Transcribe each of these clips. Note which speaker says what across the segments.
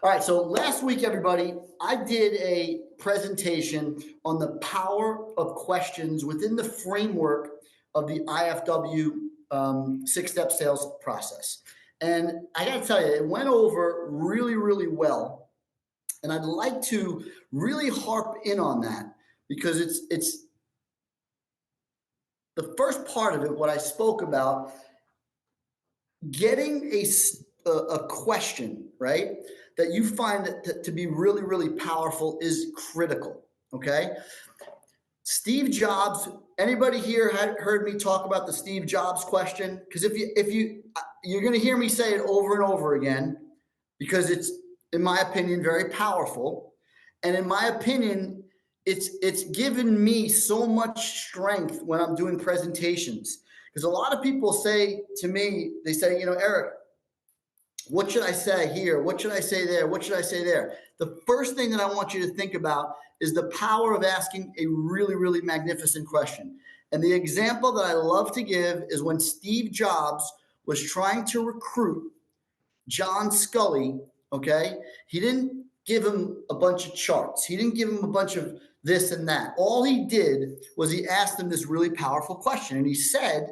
Speaker 1: All right, so last week, everybody, I did a presentation on the power of questions within the framework of the IFW six-step sales process. And I got to tell you, it went over really, really well. And I'd like to really harp in on that because it's the first part of it, what I spoke about, getting a question, right, that you find to be really, really powerful is critical, okay? Steve Jobs, anybody here had heard me talk about the Steve Jobs question? Because you're going to hear me say it over and over again because it's, in my opinion, very powerful. And in my opinion, it's given me so much strength when I'm doing presentations. Because a lot of people say to me, they say, Erik, what should I say here? What should I say there? What should I say there? The first thing that I want you to think about is the power of asking a really, really magnificent question. And the example that I love to give is when Steve Jobs was trying to recruit John Scully, okay? He didn't give him a bunch of charts. He didn't give him a bunch of this and that. All he did was he asked him this really powerful question. And he said,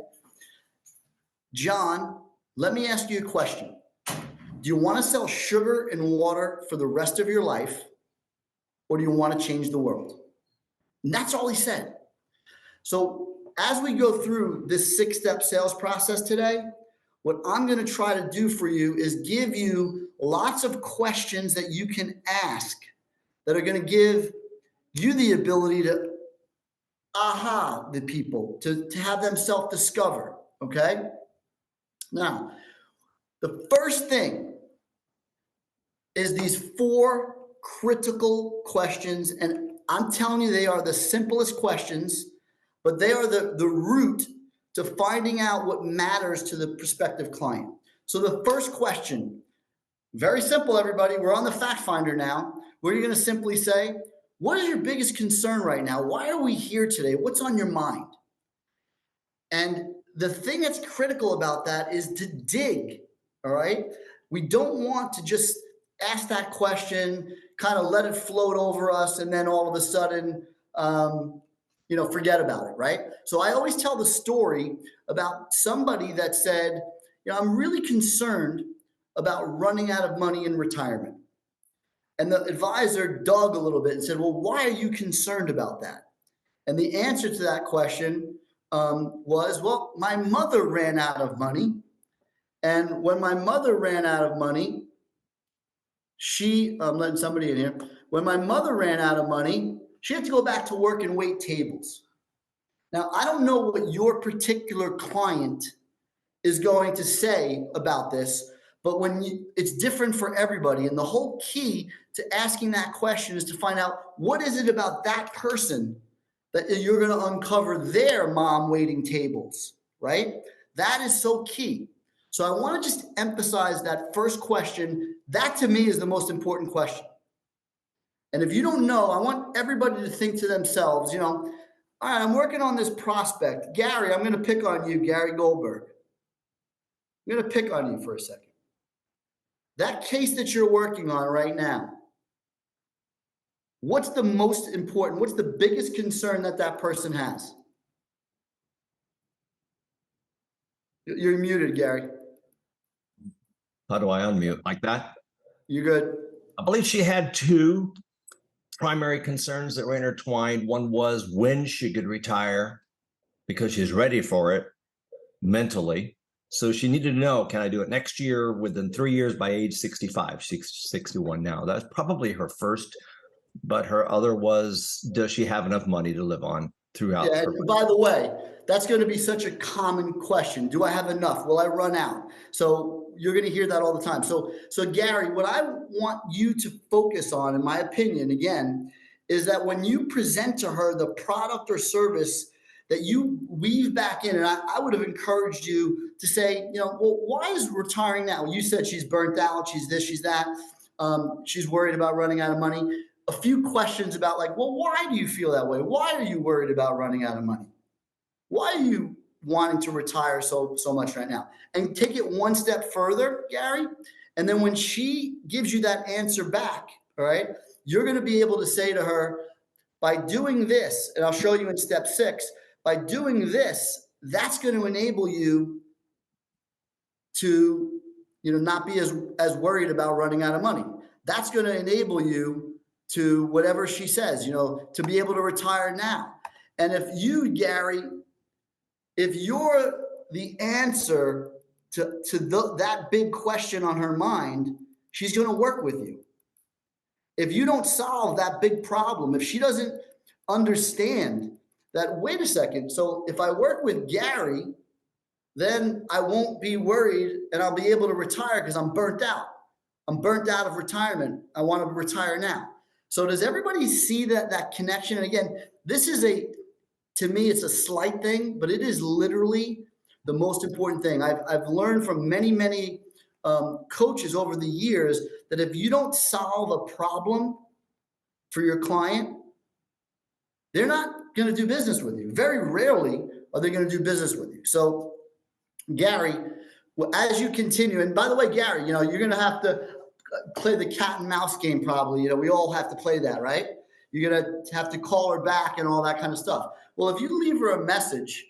Speaker 1: John, let me ask you a question. Do you want to sell sugar and water for the rest of your life, or do you want to change the world? And that's all he said. So as we go through this six-step sales process today, what I'm going to try to do for you is give you lots of questions that you can ask that are going to give you the ability to the people, to have them self-discover, okay? Now, the first thing is these 4 critical questions, and I'm telling you, they are the simplest questions, but they are the root to finding out what matters to the prospective client. So the first question, very simple, everybody. We're on the fact finder now, where you're going to simply say, what is your biggest concern right now? Why are we here today? What's on your mind? And the thing that's critical about that is to dig, all right? We don't want to just ask that question, kind of let it float over us, and then all of a sudden, forget about it, right? So I always tell the story about somebody that said, I'm really concerned about running out of money in retirement. And the advisor dug a little bit and said, well, why are you concerned about that? And the answer to that question was, well, my mother ran out of money. And when my mother ran out of money, I'm letting somebody in here. When my mother ran out of money, she had to go back to work and wait tables. Now, I don't know what your particular client is going to say about this, but it's different for everybody. And the whole key to asking that question is to find out what is it about that person that you're going to uncover their mom waiting tables, right? That is so key. So I want to just emphasize that first question. That to me is the most important question. And if you don't know, I want everybody to think to themselves, all right, I'm working on this prospect. Gary, I'm going to pick on you, Gary Goldberg. I'm going to pick on you for a second. That case that you're working on right now, what's the most important? What's the biggest concern that person has? You're muted, Gary.
Speaker 2: How do I unmute? Like that?
Speaker 1: You're good.
Speaker 2: I believe she had 2 primary concerns that were intertwined. One was when she could retire because she's ready for it mentally. So she needed to know, can I do it next year, within 3 years, by age 65? She's 61 now. That's probably her first, but her other was, does she have enough money to live on throughout?
Speaker 1: Yeah, and by the way, that's going to be such a common question. Do I have enough? Will I run out? So you're going to hear that all the time. So Gary, what I want you to focus on, in my opinion, again, is that when you present to her the product or service that you weave back in, and I would have encouraged you to say, well, why is retiring now? You said she's burnt out, she's this, she's that, she's worried about running out of money. A few questions about well, why do you feel that way? Why are you worried about running out of money? Why are you wanting to retire so much right now? And take it one step further, Gary, And then when she gives you that answer back, all right, you're going to be able to say to her, by doing this, and I'll show you in step 6, by doing this, that's going to enable you to, not be as worried about running out of money. That's going to enable you to whatever she says, to be able to retire now. And if you, Gary, if you're the answer to that big question on her mind, she's going to work with you. If you don't solve that big problem, if she doesn't understand that, wait a second, so if I work with Gary, then I won't be worried and I'll be able to retire because I'm burnt out. I'm burnt out of retirement. I want to retire now. So does everybody see that connection? And again, this is to me, it's a slight thing, but it is literally the most important thing. I've learned from many coaches over the years that if you don't solve a problem for your client, they're not going to do business with you. Very rarely are they going to do business with you. So Gary, as you continue, and by the way, Gary, you're going to have to play the cat and mouse game probably. We all have to play that, right? You're going to have to call her back and all that kind of stuff. Well, if you leave her a message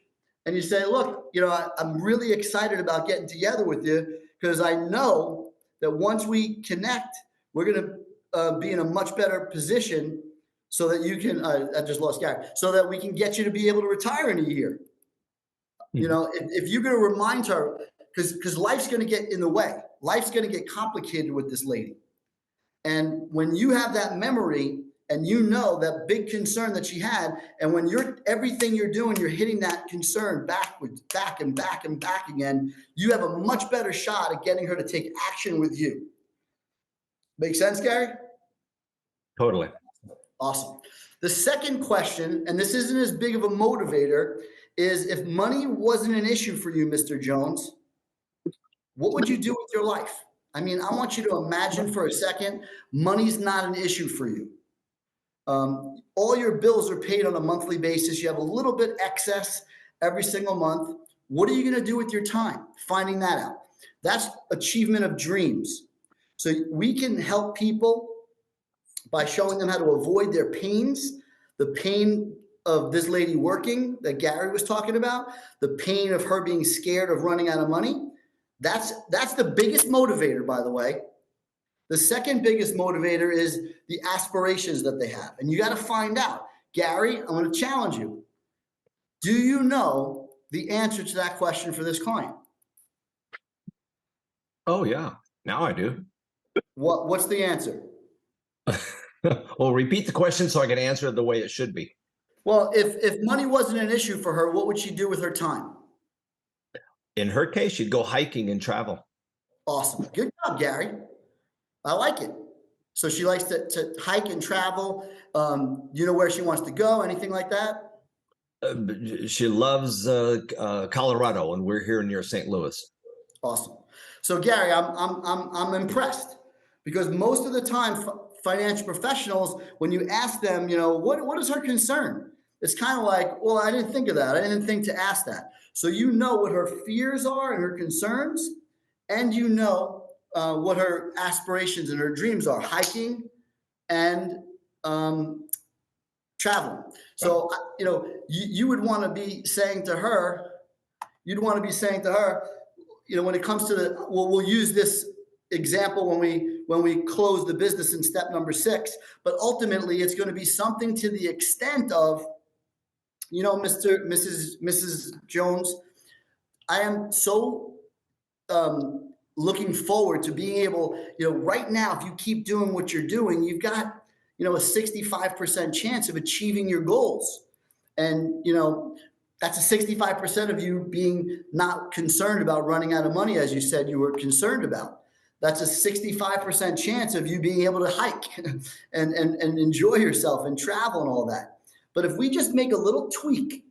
Speaker 1: and you say, look, I'm really excited about getting together with you because I know that once we connect, we're going to be in a much better position so that you can, I just lost Gary, so that we can get you to be able to retire in a year. If you're going to remind her, because life's going to get in the way. Life's going to get complicated with this lady. And when you have that memory and that big concern that she had, and when everything you're doing, you're hitting that concern back and back again, you have a much better shot at getting her to take action with you. Make sense, Gary?
Speaker 2: Totally.
Speaker 1: Awesome. The second question, and this isn't as big of a motivator, is if money wasn't an issue for you, Mr. Jones, what would you do with your life? I want you to imagine for a second, money's not an issue for you. All your bills are paid on a monthly basis. You have a little bit excess every single month. What are you going to do with your time? Finding that out. That's achievement of dreams. So we can help people by showing them how to avoid their pains, the pain of this lady working that Gary was talking about, the pain of her being scared of running out of money. That's the biggest motivator, by the way. The second biggest motivator is the aspirations that they have. And you got to find out. Gary, I'm going to challenge you. Do you know the answer to that question for this client?
Speaker 2: Oh, yeah. Now I do.
Speaker 1: What's the answer?
Speaker 2: Well, repeat the question so I can answer it the way it should be.
Speaker 1: Well, if money wasn't an issue for her, what would she do with her time?
Speaker 2: In her case, she'd go hiking and travel.
Speaker 1: Awesome. Good job, Gary. I like it. So she likes to hike and travel. You know where she wants to go? Anything like that?
Speaker 2: She loves Colorado, and we're here near St. Louis.
Speaker 1: Awesome. So Gary, I'm impressed because most of the time, financial professionals, when you ask them, what is her concern? It's kind of like, well, I didn't think of that. I didn't think to ask that. So you know what her fears are and her concerns, and what her aspirations and her dreams are, hiking and traveling. So, you would want to be saying to her, when it comes to we'll use this example when we close the business in step number 6, but ultimately it's going to be something to the extent of, Mrs. Jones, I am so looking forward to being able, right now, if you keep doing what you're doing, you've got, a 65% chance of achieving your goals. And, that's a 65% of you being not concerned about running out of money, as you said you were concerned about. That's a 65% chance of you being able to hike and enjoy yourself and travel and all that. But if we just make a little tweak,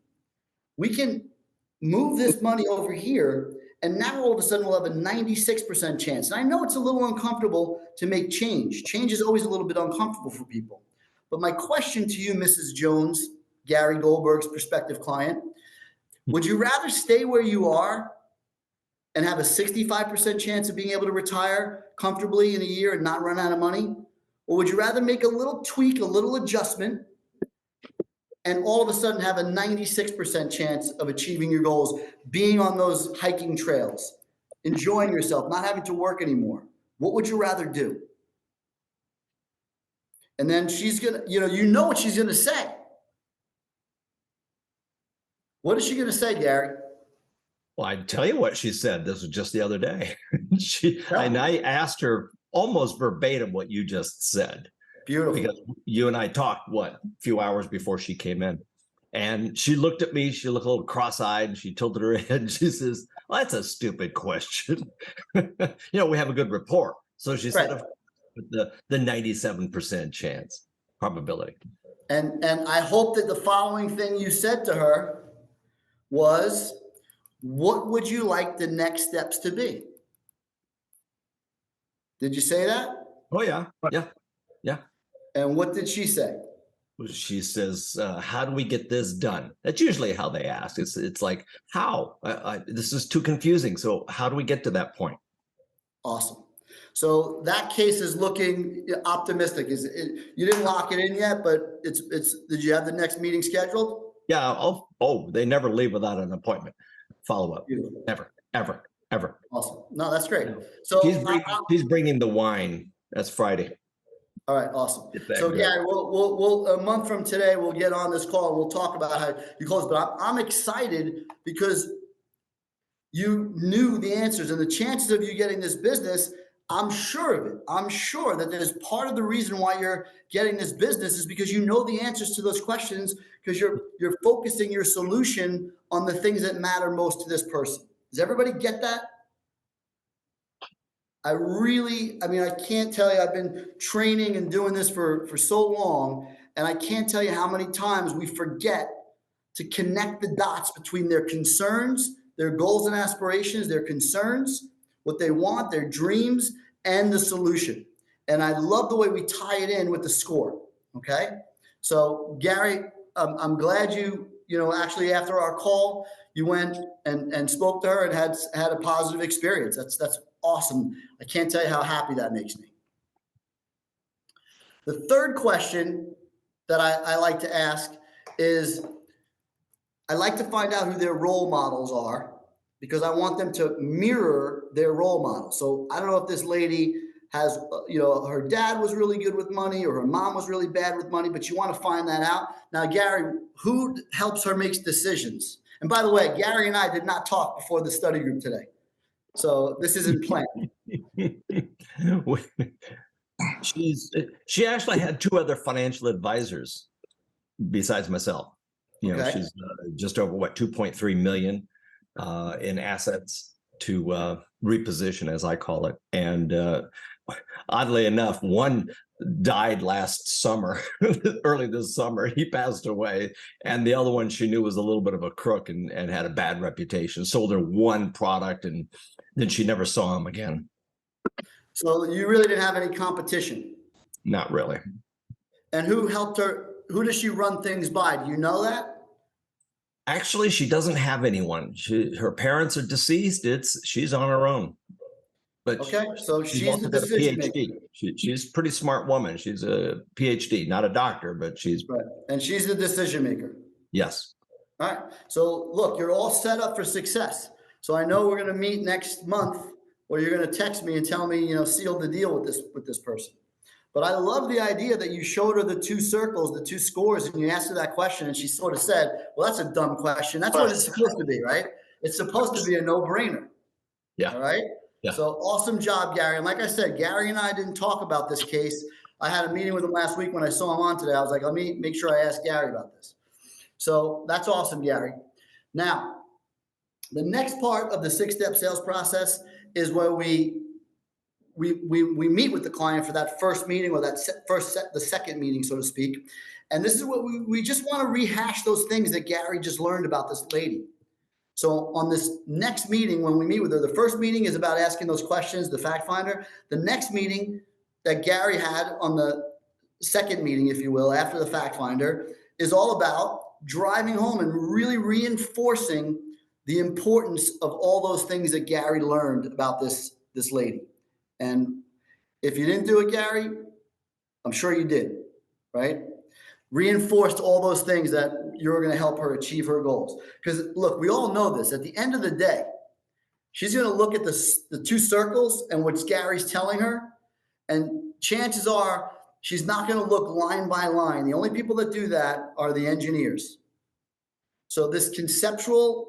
Speaker 1: we can move this money over here, and now all of a sudden we'll have a 96% chance. And I know it's a little uncomfortable to make change. Change is always a little bit uncomfortable for people. But my question to you, Mrs. Jones, Gary Goldberg's prospective client, would you rather stay where you are and have a 65% chance of being able to retire comfortably in a year and not run out of money? Or would you rather make a little tweak, a little adjustment, and all of a sudden have a 96% chance of achieving your goals, being on those hiking trails, enjoying yourself, not having to work anymore? What would you rather do? And then she's gonna, you know what she's gonna say. What is she gonna say, Gary?
Speaker 2: Well, I tell you what she said. This was just the other day.
Speaker 1: Tell me.
Speaker 2: I asked her almost verbatim what you just said.
Speaker 1: Beautiful.
Speaker 2: Because you and I talked, a few hours before she came in. And she looked at me, she looked a little cross-eyed, and she tilted her head, and she says, well, that's a stupid question. We have a good rapport. So she said,
Speaker 1: Right.
Speaker 2: the 97% chance probability.
Speaker 1: And I hope that the following thing you said to her was, what would you like the next steps to be? Did you say that?
Speaker 2: Oh, yeah. Yeah.
Speaker 1: And what did she say?
Speaker 2: She says, how do we get this done? That's usually how they ask. It's like, how? This is too confusing. So how do we get to that point?
Speaker 1: Awesome. So that case is looking optimistic. You didn't lock it in yet, but did you have the next meeting scheduled?
Speaker 2: Yeah. They never leave without an appointment. Follow up.
Speaker 1: Beautiful.
Speaker 2: Ever.
Speaker 1: Awesome. No, that's great. So
Speaker 2: she's bringing the wine. That's Friday.
Speaker 1: All right, awesome. So
Speaker 2: good.
Speaker 1: Gary, we'll a month from today, we'll get on this call and we'll talk about how you close. But I'm excited because you knew the answers, and the chances of you getting this business, I'm sure of it. I'm sure that there's part of the reason why you're getting this business is because you know the answers to those questions, because you're focusing your solution on the things that matter most to this person. Does everybody get that? I can't tell you, I've been training and doing this for so long, and I can't tell you how many times we forget to connect the dots between their concerns, their goals and aspirations, their concerns, what they want, their dreams, and the solution. And I love the way we tie it in with the score, okay? So Gary, I'm glad actually after our call, you went and spoke to her and had a positive experience. That's awesome. I can't tell you how happy that makes me. The third question that I like to ask is, I like to find out who their role models are, because I want them to mirror their role model. So I don't know if this lady has, her dad was really good with money or her mom was really bad with money, but you want to find that out. Now, Gary, who helps her make decisions? And by the way, Gary and I did not talk before the study group today. So this isn't planned.
Speaker 2: She actually had two other financial advisors besides myself.
Speaker 1: Okay.
Speaker 2: She's just over 2.3 million in assets to reposition, as I call it. And oddly enough, one died last summer, early this summer. He passed away. And the other one she knew was a little bit of a crook and had a bad reputation. Sold her one product and then she never saw him again.
Speaker 1: So you really didn't have any competition?
Speaker 2: Not really.
Speaker 1: And who helped her? Who does she run things by? Do you know that?
Speaker 2: Actually, she doesn't have anyone. Her parents are deceased. She's on her own. But
Speaker 1: okay, so she's
Speaker 2: also
Speaker 1: the
Speaker 2: got a
Speaker 1: decision
Speaker 2: PhD.
Speaker 1: maker.
Speaker 2: She's a pretty smart woman. She's a PhD, not a doctor, but she's
Speaker 1: right. And she's the decision maker.
Speaker 2: Yes.
Speaker 1: All right. So look, you're all set up for success. So I know we're going to meet next month, or you're going to text me and tell me, seal the deal with this person. But I love the idea that you showed her the two circles, the two scores, and you asked her that question, and she sort of said, well, that's a dumb question. That's what it's supposed to be, right? It's supposed to be a no-brainer.
Speaker 2: Yeah.
Speaker 1: All right?
Speaker 2: Yeah.
Speaker 1: So awesome job, Gary. And like I said, Gary and I didn't talk about this case. I had a meeting with him last week when I saw him on today. I was like, let me make sure I ask Gary about this. So that's awesome, Gary. Now, the next part of the 6-step sales process is where we meet with the client for that first meeting, or that the second meeting, so to speak. And this is what we just want to rehash those things that Gary just learned about this lady. So on this next meeting, when we meet with her, the first meeting is about asking those questions, the fact finder. The next meeting that Gary had on the second meeting, if you will, after the fact finder, is all about driving home and really reinforcing the importance of all those things that Gary learned about this lady. And if you didn't do it, Gary, I'm sure you did, right? Reinforced all those things that you're going to help her achieve her goals. Because look, we all know this. At the end of the day, she's going to look at the two circles and what Gary's telling her, and chances are she's not going to look line by line. The only people that do that are the engineers. So this conceptual,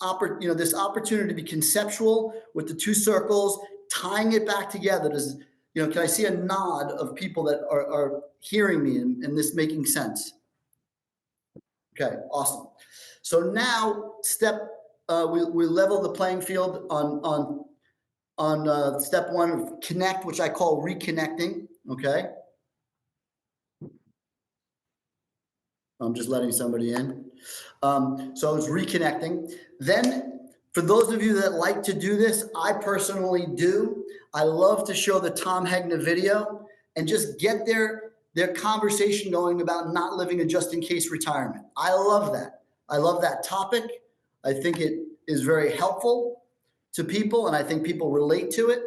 Speaker 1: this opportunity to be conceptual with the two circles, tying it back together. Can I see a nod of people that are hearing me and this making sense? Okay, awesome. So now we level the playing field on step one of connect, which I call reconnecting. Okay. I'm just letting somebody in. So it's reconnecting. Then for those of you that like to do this, I personally do. I love to show the Tom Hegna video and just get their conversation going about not living a just-in-case retirement. I love that. I love that topic. I think it is very helpful to people, and I think people relate to it.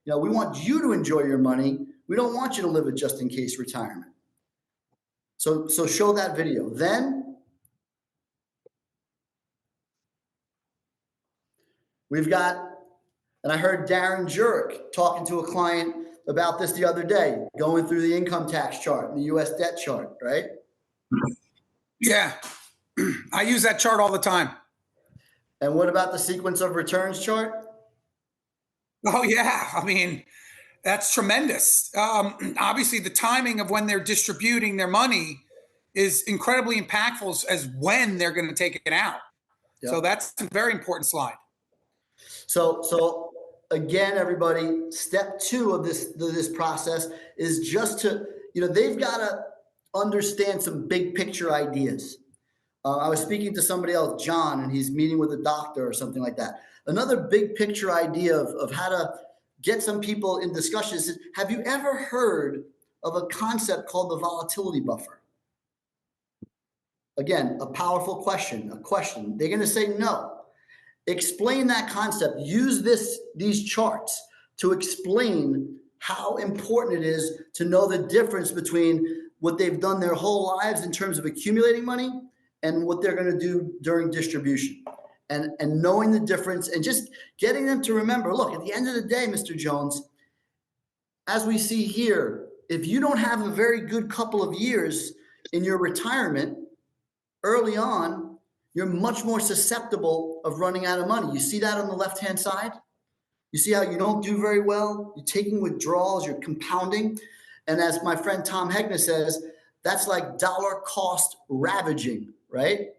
Speaker 1: We want you to enjoy your money. We don't want you to live a just-in-case retirement. So show that video. Then we've got, and I heard Darren Jurek talking to a client about this the other day, going through the income tax chart and the U.S. debt chart, right?
Speaker 3: Yeah, I use that chart all the time.
Speaker 1: And what about the sequence of returns chart?
Speaker 3: Oh, yeah. I mean, that's tremendous. Obviously, the timing of when they're distributing their money is incredibly impactful as when they're going to take it out. Yep. So that's a very important slide.
Speaker 1: So again, everybody, step two of this process is just to, they've got to understand some big picture ideas. I was speaking to somebody else, John, and he's meeting with a doctor or something like that. Another big picture idea of how to get some people in discussions is, have you ever heard of a concept called the volatility buffer? Again, a powerful question, a question. They're going to say no. Explain that concept. Use these charts to explain how important it is to know the difference between what they've done their whole lives in terms of accumulating money and what they're going to do during distribution, and knowing the difference and just getting them to remember, look, at the end of the day, Mr. Jones, as we see here, if you don't have a very good couple of years in your retirement early on, you're much more susceptible of running out of money. You see that on the left-hand side? You see how you don't do very well? You're taking withdrawals, you're compounding. And as my friend Tom Hegna says, that's like dollar cost ravaging, right?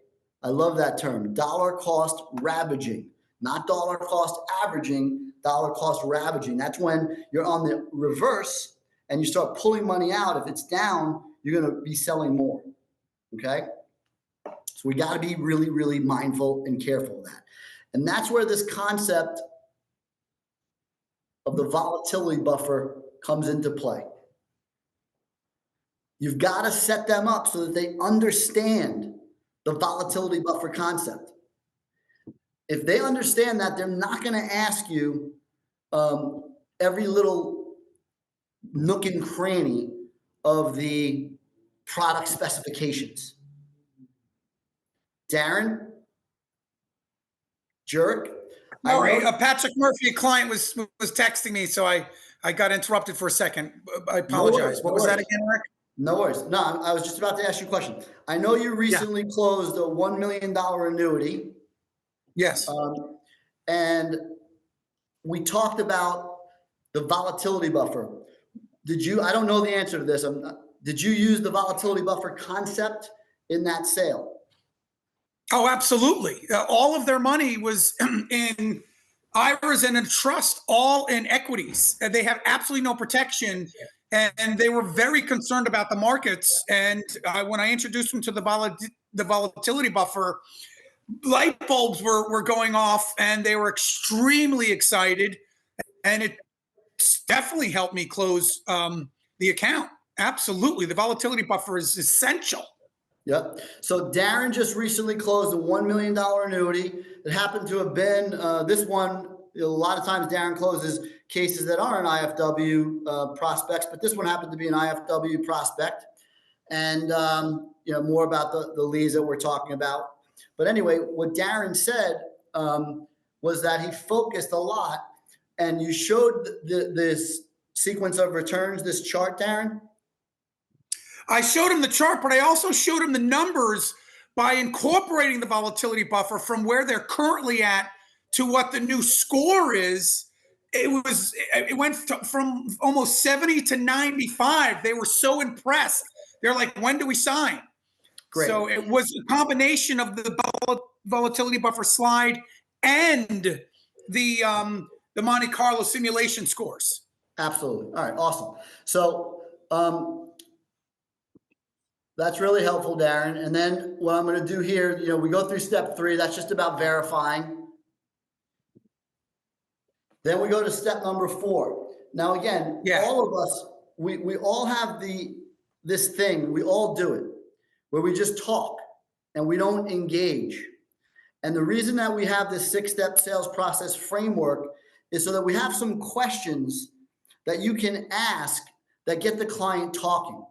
Speaker 1: I love that term, dollar cost ravaging, not dollar cost averaging, dollar cost ravaging. That's when you're on the reverse and you start pulling money out. If it's down, you're going to be selling more, okay? So we got to be really, really mindful and careful of that. And that's where this concept of the volatility buffer comes into play. You've got to set them up so that they understand the volatility buffer concept. If they understand that, they're not going to ask you every little nook and cranny of the product specifications. Darren, Jurek.
Speaker 3: Sorry, Patrick Murphy, a client, was texting me, so I got interrupted for a second. I apologize. What was that again, Erik?
Speaker 1: No worries. No, I was just about to ask you a question. I know you recently closed a $1 million annuity.
Speaker 3: Yes.
Speaker 1: And we talked about the volatility buffer. I don't know the answer to this. Did you use the volatility buffer concept in that sale?
Speaker 3: Oh, absolutely. All of their money was in IRAs and in trust, all in equities. They have absolutely no protection. And they were very concerned about the markets. And when I introduced them to the volatility buffer, light bulbs were going off, and they were extremely excited. And it definitely helped me close the account. Absolutely. The volatility buffer is essential.
Speaker 1: Yep. So Darren just recently closed a $1 million annuity It happened to have been this one. A lot of times Darren closes cases that aren't IFW prospects, but this one happened to be an IFW prospect. And, more about the leads that we're talking about. But anyway, what Darren said was that he focused a lot, and you showed this sequence of returns, this chart, Darren.
Speaker 3: I showed him the chart, but I also showed him the numbers by incorporating the volatility buffer from where they're currently at to what the new score is. It went from almost 70 to 95. They were so impressed. They're like, when do we sign?
Speaker 1: Great.
Speaker 3: So it was a combination of the volatility buffer slide and the Monte Carlo simulation scores.
Speaker 1: Absolutely. All right. Awesome. So that's really helpful, Darren. And then what I'm going to do here, we go through step 3. That's just about verifying. Then we go to step number 4. Now, again, all of us, we all have this thing, we all do it, where we just talk and we don't engage. And the reason that we have this 6-step sales process framework is so that we have some questions that you can ask that get the client talking.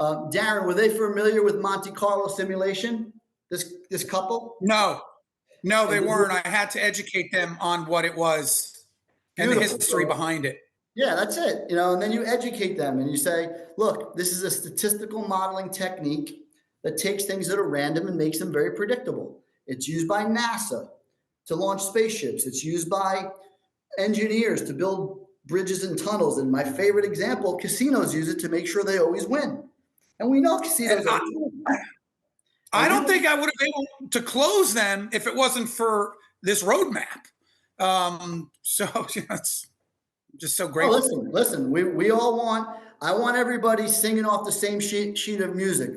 Speaker 1: Darren, were they familiar with Monte Carlo simulation, this couple?
Speaker 3: No, they weren't. I had to educate them on what it was and the history behind it.
Speaker 1: Yeah, that's it. And then you educate them and you say, look, this is a statistical modeling technique that takes things that are random and makes them very predictable. It's used by NASA to launch spaceships. It's used by engineers to build bridges and tunnels. And my favorite example, casinos use it to make sure they always win. And we know casinos are
Speaker 3: I don't think I would have been able to close them if it wasn't for this roadmap. So it's just so great.
Speaker 1: Oh, listen, we all I want everybody singing off the same sheet of music,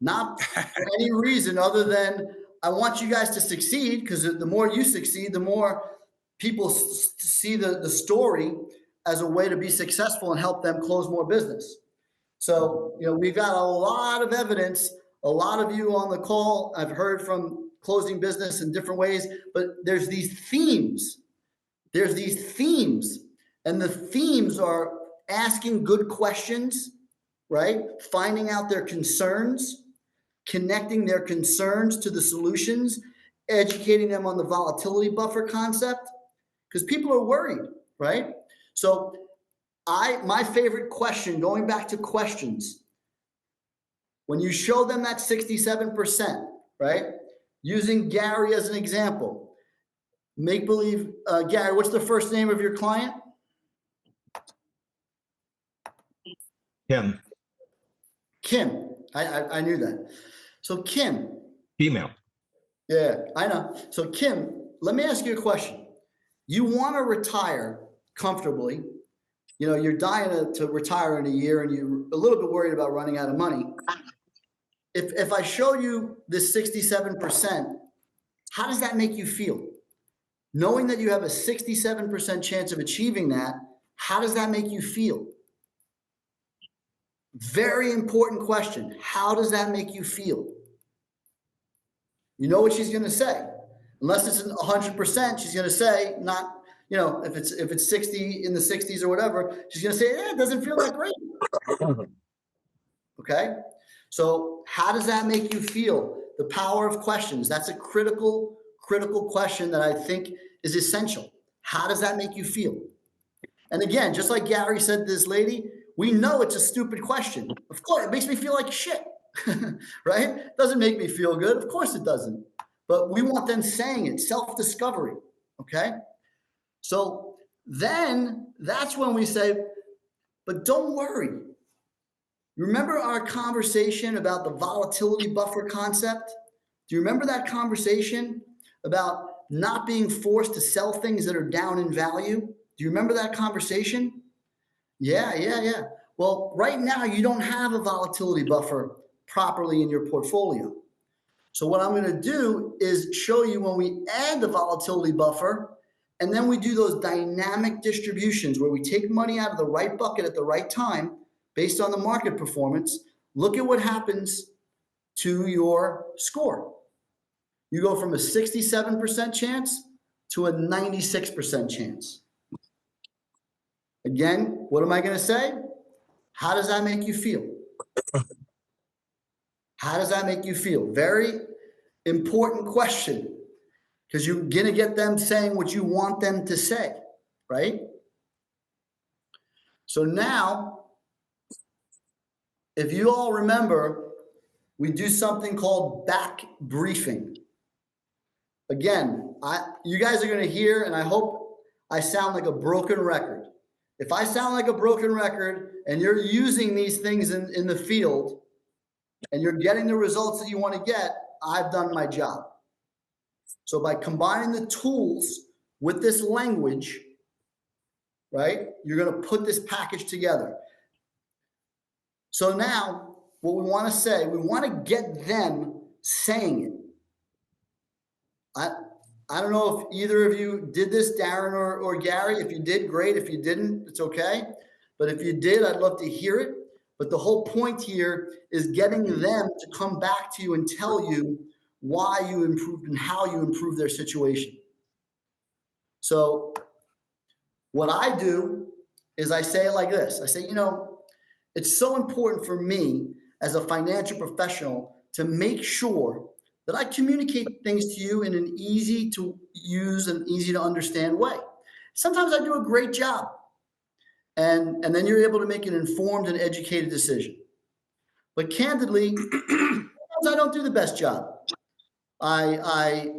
Speaker 1: not for any reason other than I want you guys to succeed, because the more you succeed, the more people see the story as a way to be successful and help them close more business. So, we've got a lot of evidence. A lot of you on the call, I've heard from closing business in different ways, but there's these themes. And the themes are asking good questions, right? Finding out their concerns, connecting their concerns to the solutions, educating them on the volatility buffer concept, because people are worried, right? So my favorite question, going back to questions, when you show them that 67%, right? Using Gary as an example, make believe, Gary, what's the first name of your client? Kim. I knew that. So Kim.
Speaker 2: Female.
Speaker 1: Yeah, I know. So Kim, let me ask you a question. You want to retire comfortably. You're dying to retire in a year and you're a little bit worried about running out of money. If I show you this 67%, how does that make you feel? Knowing that you have a 67% chance of achieving that, how does that make you feel? Very important question. How does that make you feel? You know what she's going to say. Unless it's 100%, she's going to say not, if it's 60 in the 60s or whatever, she's going to say, it doesn't feel that great. Okay. So how does that make you feel? The power of questions. That's a critical question that I think is essential. How does that make you feel? And again, just like Gary said to this lady, we know it's a stupid question. Of course, it makes me feel like shit, right? It doesn't make me feel good. Of course it doesn't. But we want them saying it, self-discovery, okay? So then that's when we say, but don't worry. Remember our conversation about the volatility buffer concept? Do you remember that conversation about not being forced to sell things that are down in value? Do you remember that conversation? Yeah. Well, right now you don't have a volatility buffer properly in your portfolio. So what I'm going to do is show you when we add the volatility buffer, and then we do those dynamic distributions where we take money out of the right bucket at the right time based on the market performance. Look at what happens to your score. You go from a 67% chance to a 96% chance. Again, what am I going to say? How does that make you feel? How does that make you feel? Very important question, because you're going to get them saying what you want them to say, right? So now, if you all remember, we do something called back briefing. Again, you guys are going to hear, and I hope I sound like a broken record. If I sound like a broken record and you're using these things in the field and you're getting the results that you want to get, I've done my job. So by combining the tools with this language, right, you're going to put this package together. So now what we want to say, we want to get them saying it. I don't know if either of you did this, Darren or Gary. If you did, great. If you didn't, it's okay. But if you did, I'd love to hear it. But the whole point here is getting them to come back to you and tell you why you improved and how you improved their situation. So what I do is I say it like this. I say, you know, it's so important for me as a financial professional to make sure that I communicate things to you in an easy to use and easy to understand way. Sometimes I do a great job, and then you're able to make an informed and educated decision. But candidly, sometimes I don't do the best job. I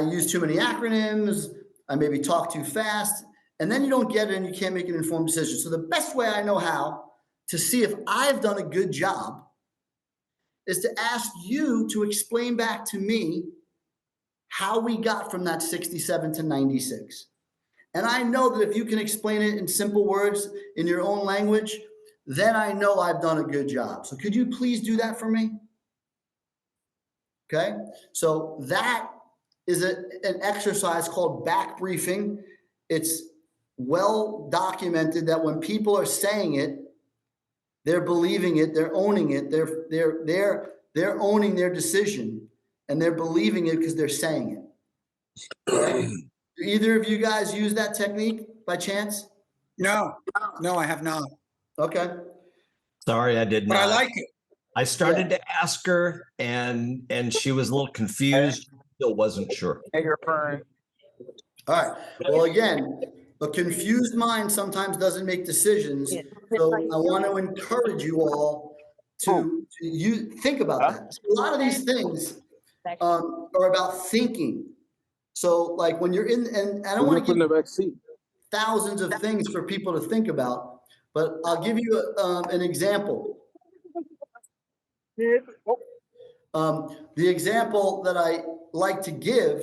Speaker 1: use too many acronyms, I maybe talk too fast, and then you don't get it and you can't make an informed decision. So the best way I know how to see if I've done a good job is to ask you to explain back to me how we got from that 67 to 96. And I know that if you can explain it in simple words in your own language, then I know I've done a good job. So could you please do that for me? Okay, so that is an exercise called back briefing. It's well documented that when people are saying it, they're believing it, they're owning it, they're owning their decision, and they're believing it because they're saying it. Okay? Do either of you guys use that technique by chance?
Speaker 3: No, I have not.
Speaker 1: Okay.
Speaker 2: Sorry, I did
Speaker 3: But
Speaker 2: not.
Speaker 3: I like it.
Speaker 2: I started to ask her, and she was a little confused. Still wasn't sure.
Speaker 1: All right. Well, again, a confused mind sometimes doesn't make decisions. So I want to encourage you all to you think about that. A lot of these things are about thinking. So like when you're in, and I don't want to give thousands of things for people to think about, but I'll give you an example. The example that I like to give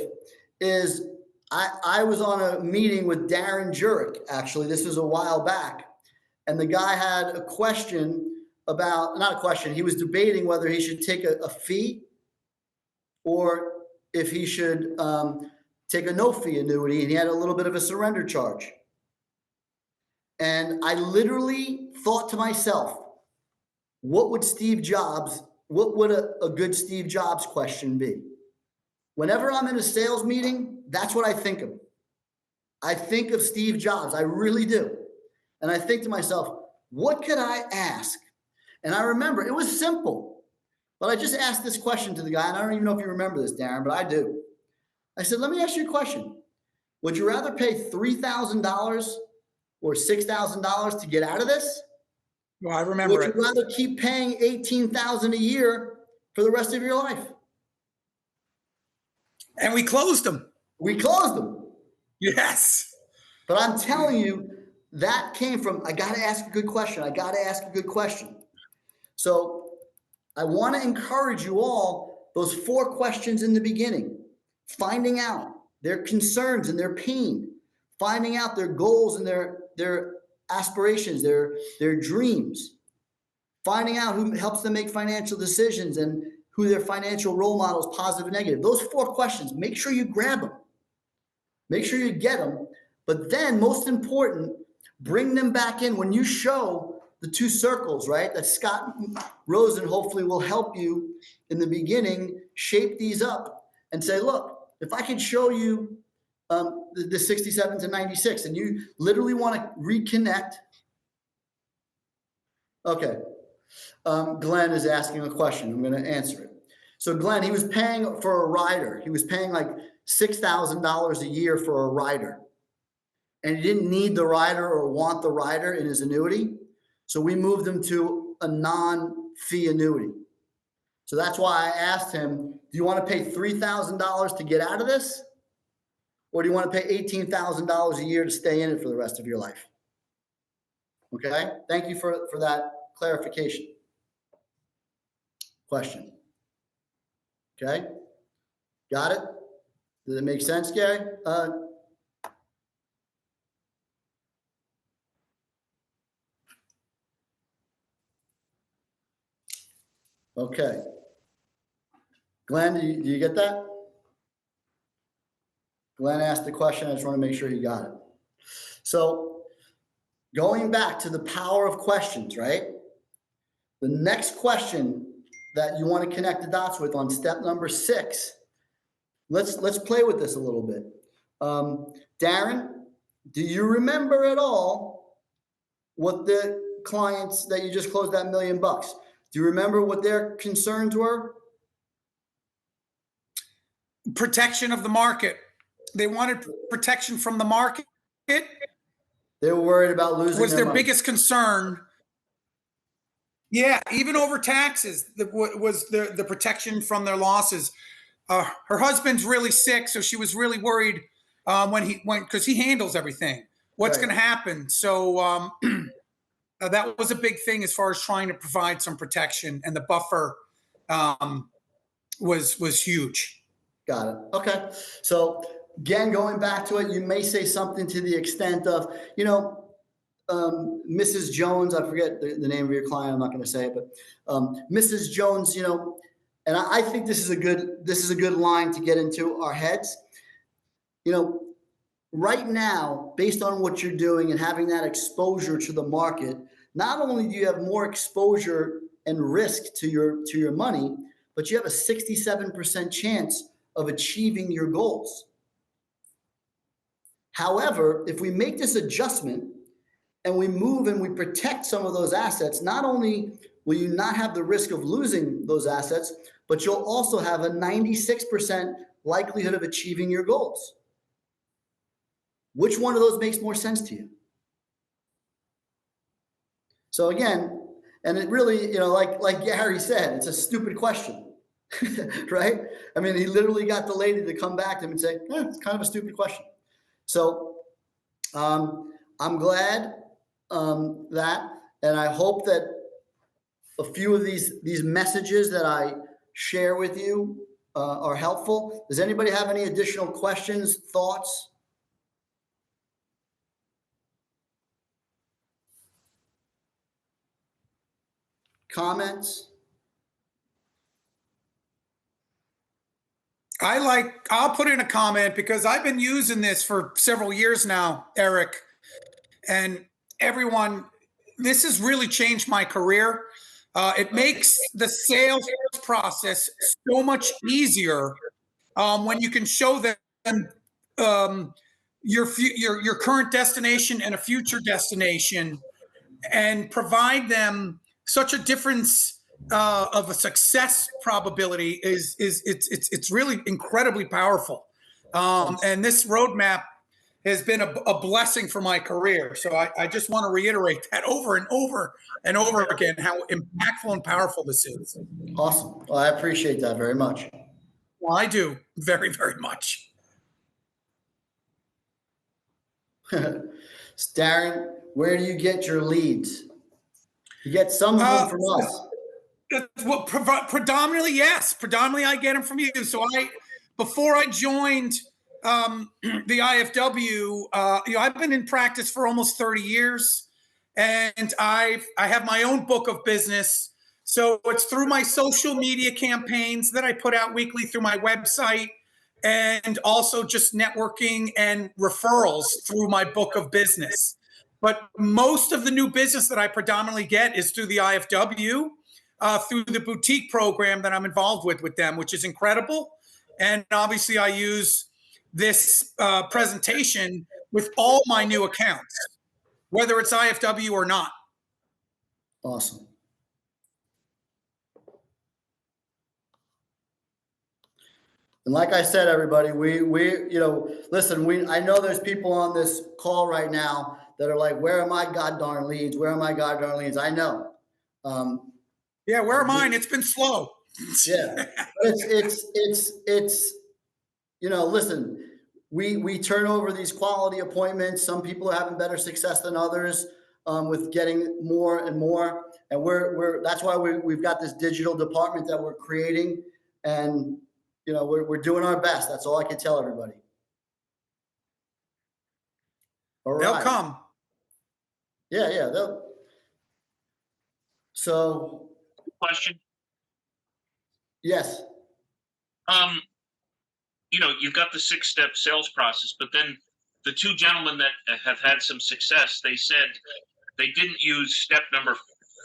Speaker 1: is I was on a meeting with Darren Jurek, actually. This was a while back. And the guy had a question about, not a question, he was debating whether he should take a fee or if he should take a no-fee annuity. And he had a little bit of a surrender charge. And I literally thought to myself, what would a good Steve Jobs question be? Whenever I'm in a sales meeting, that's what I think of. I think of Steve Jobs. I really do. And I think to myself, what could I ask? And I remember it was simple, but I just asked this question to the guy. And I don't even know if you remember this, Darren, but I do. I said, let me ask you a question. Would you rather pay $3,000 or $6,000 to get out of this?
Speaker 3: Well, I remember it.
Speaker 1: Would you rather keep paying $18,000 a year for the rest of your life?
Speaker 3: And we closed them.
Speaker 1: We closed them.
Speaker 3: Yes.
Speaker 1: But I'm telling you, that came from, I got to ask a good question. I got to ask a good question. So I want to encourage you all, those 4 questions in the beginning, finding out their concerns and their pain, finding out their goals and their aspirations, their dreams, finding out who helps them make financial decisions and who their financial role models, positive and negative. Those 4 questions, make sure you grab them. Make sure you get them. But then, most important, bring them back in when you show the 2 circles, right? That Scott Rosen hopefully will help you in the beginning shape these up. and say, look, if I can show you the 67 to 96 and you literally want to reconnect. Okay. Glenn is asking a question. I'm going to answer it. So Glenn, he was paying for a rider. He was paying like $6,000 a year for a rider. And he didn't need the rider or want the rider in his annuity. So we moved him to a non-fee annuity. So that's why I asked him, do you want to pay $3,000 to get out of this? Or do you want to pay $18,000 a year to stay in it for the rest of your life? Okay, thank you for that clarification. Question. Okay, got it? Does it make sense, Gary? Okay. Glenn, do you get that? Glenn asked the question. I just want to make sure he got it. So going back to the power of questions, right? The next question that you want to connect the dots with on step number 6, let's play with this a little bit. Darren, do you remember at all what the clients that you just closed that $1 million bucks? Do you remember what their concerns were?
Speaker 3: Protection of the market. They wanted protection from the market.
Speaker 1: They were worried about losing
Speaker 3: was their
Speaker 1: money.
Speaker 3: biggest concern. Yeah, even over taxes, was the protection from their losses. Her husband's really sick, so she was really worried when he went, because he handles everything. What's going to happen? So that was a big thing as far as trying to provide some protection, and the buffer was huge.
Speaker 1: Got it. Okay. So again, going back to it, you may say something to the extent of, you know, Mrs. Jones, I forget the name of your client, I'm not going to say it, but Mrs. Jones, you know, and I think this is a good line to get into our heads. You know, right now, based on what you're doing and having that exposure to the market, not only do you have more exposure and risk to your money, but you have a 67% chance of achieving your goals. However, if we make this adjustment and we move and we protect some of those assets, not only will you not have the risk of losing those assets, but you'll also have a 96% likelihood of achieving your goals. Which one of those makes more sense to you? So again, and it really, you know, like Gary said, it's a stupid question, right? I mean, he literally got the lady to come back to him and say, it's kind of a stupid question. So I'm glad that, and I hope that a few of these messages that I share with you are helpful. Does anybody have any additional questions, thoughts? Comments?
Speaker 3: I'll put in a comment because I've been using this for several years now, Erik, and everyone, this has really changed my career. It makes the sales process so much easier when you can show them your current destination and a future destination, and provide them such a difference of a success probability it's really incredibly powerful. And this roadmap has been a blessing for my career. So I just want to reiterate that over and over and over again, how impactful and powerful this is.
Speaker 1: Awesome. Well, I appreciate that very much.
Speaker 3: Well, I do very, very much.
Speaker 1: Darren, where do you get your leads? You get some of them from us.
Speaker 3: Well, predominantly, yes. Predominantly, I get them from you. So before I joined the IFW, you know, I've been in practice for almost 30 years, and I have my own book of business. So it's through my social media campaigns that I put out weekly through my website, and also just networking and referrals through my book of business. But most of the new business that I predominantly get is through the IFW, through the boutique program that I'm involved with them, which is incredible. And obviously I use this presentation with all my new accounts, whether it's IFW or not.
Speaker 1: Awesome. And like I said, everybody, listen, I know there's people on this call right now that are like, where are my goddamn leads? Where are my goddamn leads? I know.
Speaker 3: Yeah, where are mine? It's been slow.
Speaker 1: Yeah, but it's listen, we turn over these quality appointments. Some people are having better success than others with getting more and more. And that's why we've got this digital department that we're creating, and we're doing our best. That's all I can tell everybody. All right.
Speaker 3: They'll come.
Speaker 1: Yeah. So.
Speaker 4: Question.
Speaker 1: Yes.
Speaker 4: You've got the 6-step sales process, but then the two gentlemen that have had some success, they said they didn't use step number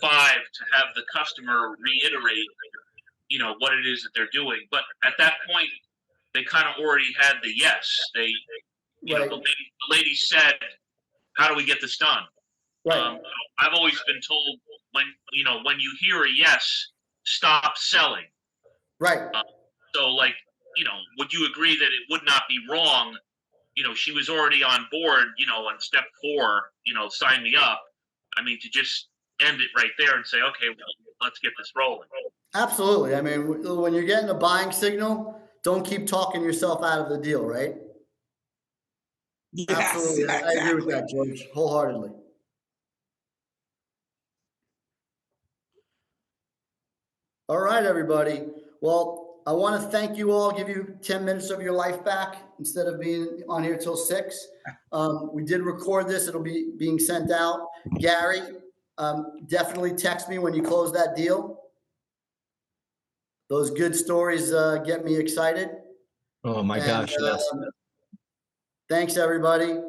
Speaker 4: 5 to have the customer reiterate, what it is that they're doing. But at that point, they kind of already had the yes.
Speaker 1: Right.
Speaker 4: The lady said, "How do we get this done?"
Speaker 1: Right.
Speaker 4: I've always been told when you hear a yes, stop selling.
Speaker 1: Right.
Speaker 4: So, would you agree that it would not be wrong? She was already on board, on step 4, sign me up. I mean, to just end it right there and say, okay, well, let's get this rolling.
Speaker 1: Absolutely. I mean, when you're getting a buying signal, don't keep talking yourself out of the deal, right?
Speaker 3: Yes,
Speaker 1: Absolutely.
Speaker 3: exactly.
Speaker 1: I agree with that, George, wholeheartedly. All right, everybody. Well, I want to thank you all, give you 10 minutes of your life back instead of being on here till 6. We did record this. It'll be being sent out. Gary, definitely text me when you close that deal. Those good stories get me excited.
Speaker 2: Oh my gosh, yes.
Speaker 1: Thanks, everybody.